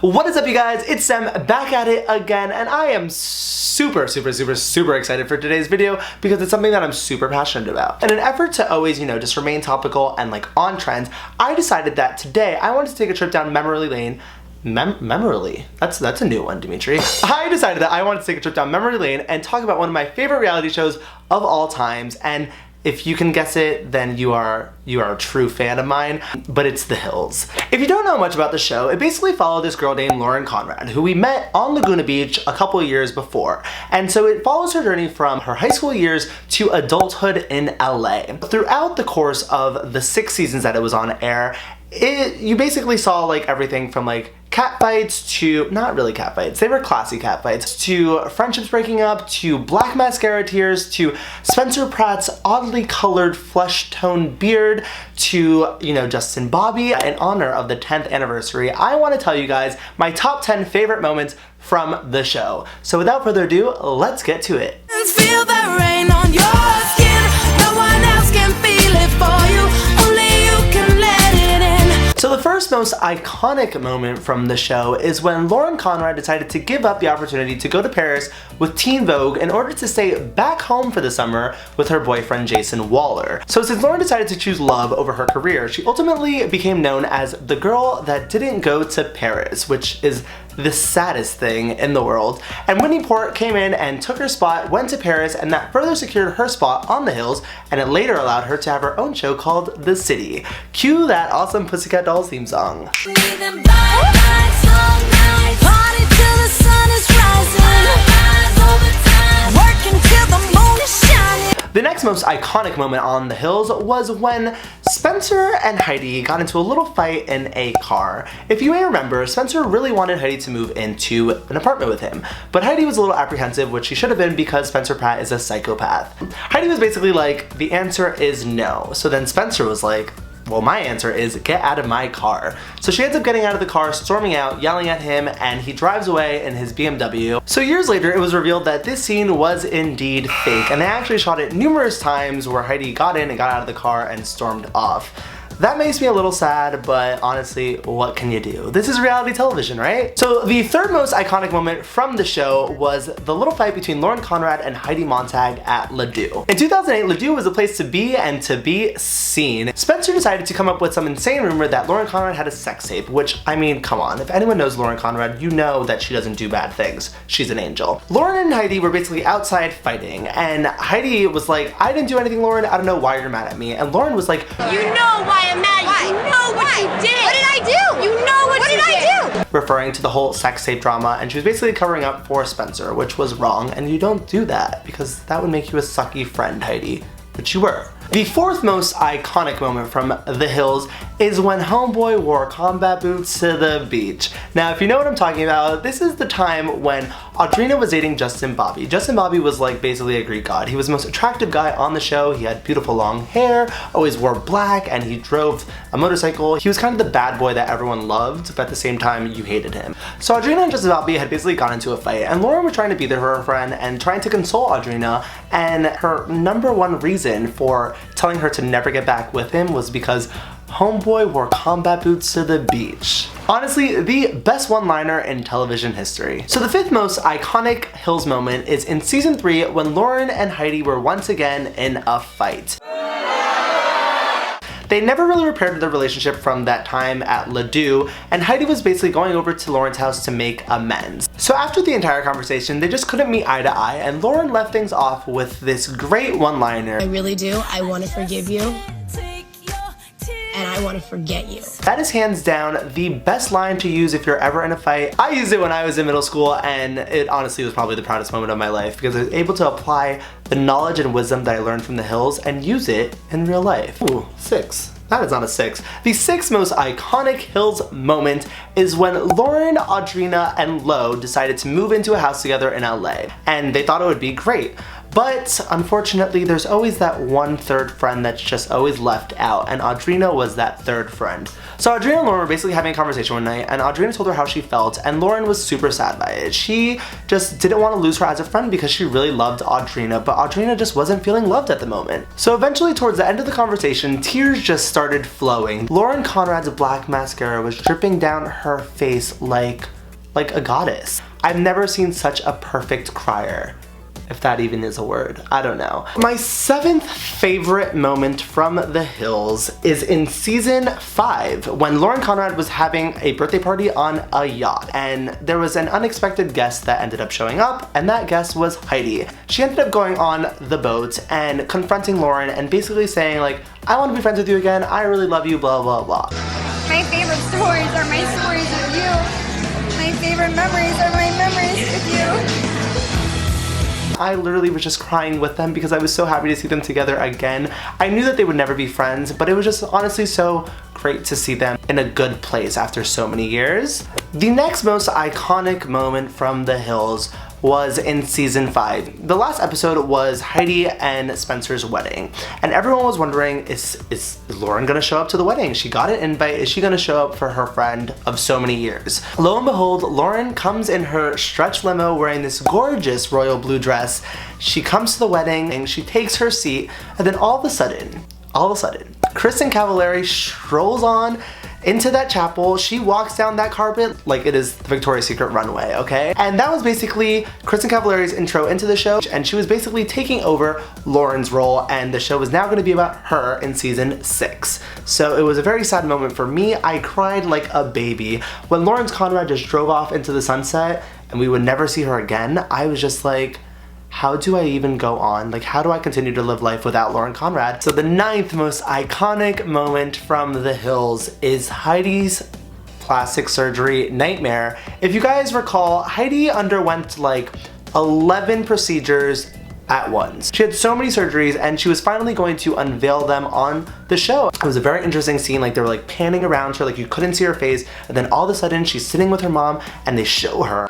What is up, you guys? It's Dem back at it again, and I am super excited for today's video because it's something that I'm super passionate about. In an effort to always, just remain topical and on trend, I decided that today I wanted to take a trip down memory lane. Memory? That's a new one, Dimitri. I decided that I wanted to take a trip down memory lane and talk about one of my favorite reality shows of all times, and if you can guess it, then you are a true fan of mine, but it's The Hills. If you don't know much about the show, it basically followed this girl named Lauren Conrad, who we met on Laguna Beach a couple of years before. And so it follows her journey from her high school years to adulthood in LA. Throughout the course of the 6 seasons that it was on air, you basically saw everything from catfights to, not really catfights, they were classy catfights, to friendships breaking up, to black mascara tears, to Spencer Pratt's oddly colored flesh tone beard, to, Justin Bobby. In honor of the 10th anniversary, I want to tell you guys my top 10 favorite moments from the show. So without further ado, let's get to it. Feel the rain on your skin. No one else can feel it for you. Only you can let it in. So the first most iconic moment from the show is when Lauren Conrad decided to give up the opportunity to go to Paris with Teen Vogue in order to stay back home for the summer with her boyfriend Jason Waller. So since Lauren decided to choose love over her career, she ultimately became known as the girl that didn't go to Paris, which is the saddest thing in the world. And Whitney Port came in and took her spot, went to Paris, and that further secured her spot on The Hills, and it later allowed her to have her own show called The City. Cue that awesome Pussycat Dolls theme song. The next most iconic moment on The Hills was when Spencer and Heidi got into a little fight in a car. If you may remember, Spencer really wanted Heidi to move into an apartment with him, but Heidi was a little apprehensive, which she should have been because Spencer Pratt is a psychopath. Heidi was basically like, the answer is no. So then Spencer was like, well, my answer is get out of my car. So she ends up getting out of the car, storming out, yelling at him, and he drives away in his BMW. So years later, it was revealed that this scene was indeed fake, and they actually shot it numerous times where Heidi got in and got out of the car and stormed off. That makes me a little sad, but honestly, what can you do? This is reality television, right? So the third most iconic moment from the show was the little fight between Lauren Conrad and Heidi Montag at Ledoux. In 2008, Ledoux was a place to be and to be seen. Spencer decided to come up with some insane rumor that Lauren Conrad had a sex tape, which, I mean, come on. If anyone knows Lauren Conrad, you know that she doesn't do bad things. She's an angel. Lauren and Heidi were basically outside fighting, and Heidi was like, I didn't do anything, Lauren. I don't know why you're mad at me. And Lauren was like, you know why I'm mad. Why? You know what you did. What did I do? You know what did I do? Referring to the whole sex tape drama, and she was basically covering up for Spencer, which was wrong, and you don't do that because that would make you a sucky friend, Heidi, which you were. The fourth most iconic moment from The Hills is when Homeboy wore combat boots to the beach. Now, if you know what I'm talking about, this is the time when Audrina was dating Justin Bobby. Justin Bobby was basically a Greek god. He was the most attractive guy on the show. He had beautiful long hair, always wore black, and he drove a motorcycle. He was kind of the bad boy that everyone loved, but at the same time, you hated him. So Audrina and Justin Bobby had basically gotten into a fight, and Lauren was trying to be there for her friend and trying to console Audrina, and her number one reason for telling her to never get back with him was because Homeboy wore combat boots to the beach. Honestly, the best one-liner in television history. So the fifth most iconic Hills moment is in season 3 when Lauren and Heidi were once again in a fight. They never really repaired their relationship from that time at Ledoux, and Heidi was basically going over to Lauren's house to make amends. So after the entire conversation, they just couldn't meet eye to eye, and Lauren left things off with this great one-liner. I really do. I want to forgive you, and I want to forget you. That is hands down the best line to use if you're ever in a fight. I used it when I was in middle school, and it honestly was probably the proudest moment of my life because I was able to apply the knowledge and wisdom that I learned from The Hills and use it in real life. Ooh, 6. That is not a 6. The sixth most iconic Hills moment is when Lauren, Audrina, and Lo decided to move into a house together in LA, and they thought it would be great. But unfortunately, there's always that one third friend that's just always left out, and Audrina was that third friend. So Audrina and Lauren were basically having a conversation one night, and Audrina told her how she felt, and Lauren was super sad by it. She just didn't want to lose her as a friend because she really loved Audrina, but Audrina just wasn't feeling loved at the moment. So eventually, towards the end of the conversation, tears just started flowing. Lauren Conrad's black mascara was dripping down her face like like a goddess. I've never seen such a perfect crier. If that even is a word, I don't know. My 7th favorite moment from the Hills is in season 5 when Lauren Conrad was having a birthday party on a yacht, and there was an unexpected guest that ended up showing up, and that guest was Heidi. She ended up going on the boat and confronting Lauren and basically saying like, I want to be friends with you again, I really love you, blah blah blah. My favorite stories are my stories with you. My favorite memories are my memories with you. I literally was just crying with them because I was so happy to see them together again. I knew that they would never be friends, but it was just honestly so great to see them in a good place after so many years. The next most iconic moment from the Hills was in season 5. The last episode was Heidi and Spencer's wedding, and everyone was wondering, is Lauren gonna show up to the wedding? She got an invite, is she gonna show up for her friend of so many years? Lo and behold, Lauren comes in her stretch limo wearing this gorgeous royal blue dress. She comes to the wedding and she takes her seat, and then all of a sudden, Kristen Cavallari strolls on into that chapel. She walks down that carpet like it is the Victoria's Secret runway, okay? And that was basically Kristen Cavallari's intro into the show, and she was basically taking over Lauren's role, and the show was now gonna be about her in season 6. So it was a very sad moment for me. I cried like a baby. When Lauren Conrad just drove off into the sunset and we would never see her again, I was just like, how do I even go on? Like, how do I continue to live life without Lauren Conrad? So the 9th most iconic moment from the Hills is Heidi's plastic surgery nightmare. If you guys recall, Heidi underwent like 11 procedures at once. She had so many surgeries, and she was finally going to unveil them on the show. It was a very interesting scene. Like, they were like panning around her, like you couldn't see her face, and then all of a sudden she's sitting with her mom and they show her.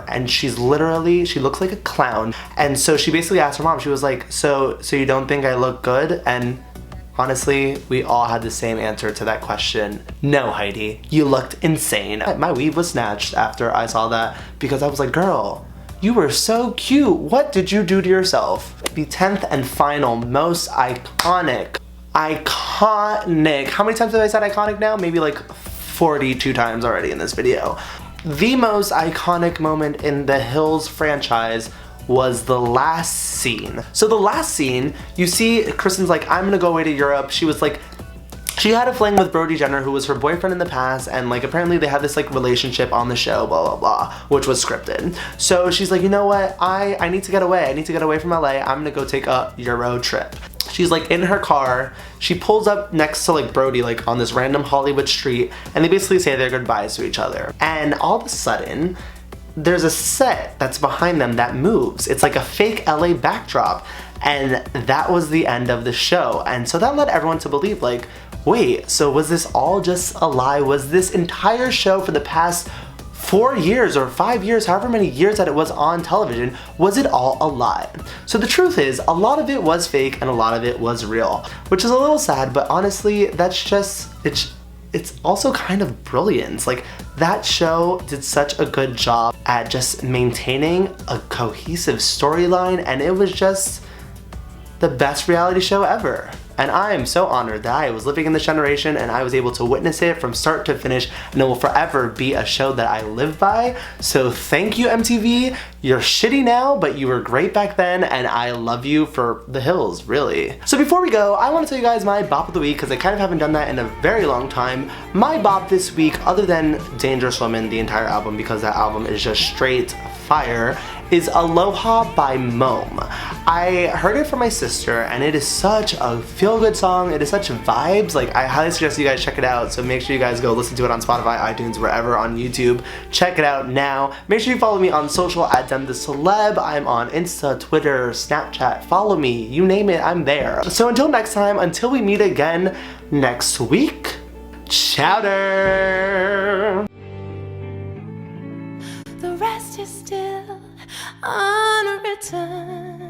And she's literally, she looks like a clown. And so she basically asked her mom, she was like, so you don't think I look good? And honestly, we all had the same answer to that question. No, Heidi, you looked insane. My weave was snatched after I saw that because I was like, girl, you were so cute. What did you do to yourself? The 10th and final most iconic. How many times have I said iconic now? Maybe like 42 times already in this video. The most iconic moment in the Hills franchise was the last scene. So the last scene, you see Kristen's like, I'm gonna go away to Europe. She was like, she had a fling with Brody Jenner, who was her boyfriend in the past, and like apparently they had this like relationship on the show, blah blah blah, which was scripted. So she's like, you know what, I need to get away. I need to get away from LA. I'm gonna go take a Euro trip. She's like in her car, she pulls up next to like Brody, like on this random Hollywood street, and they basically say their goodbyes to each other. And all of a sudden, there's a set that's behind them that moves. It's like a fake LA backdrop. And that was the end of the show. And so that led everyone to believe like, wait, so was this all just a lie? Was this entire show for the past 4 years or 5 years, however many years that it was on television, was it all a lie? So the truth is, a lot of it was fake and a lot of it was real, which is a little sad, but honestly, that's just, it's also kind of brilliant. Like, that show did such a good job at just maintaining a cohesive storyline, and it was just the best reality show ever. And I am so honored that I was living in this generation and I was able to witness it from start to finish, and it will forever be a show that I live by. So thank you, MTV. You're shitty now, but you were great back then, and I love you for the Hills, really. So before we go, I want to tell you guys my bop of the week, because I kind of haven't done that in a very long time. My bop this week, other than Dangerous Woman, the entire album, because that album is just straight fire, is Aloha by Mome. I heard it from my sister, and it is such a feel-good song. It is such vibes. Like, I highly suggest you guys check it out. So make sure you guys go listen to it on Spotify, iTunes, wherever, on YouTube. Check it out now. Make sure you follow me on social at DemTheCeleb. I'm on Insta, Twitter, Snapchat. Follow me. You name it, I'm there. So until next time, until we meet again next week, chowder! The rest is still unwritten.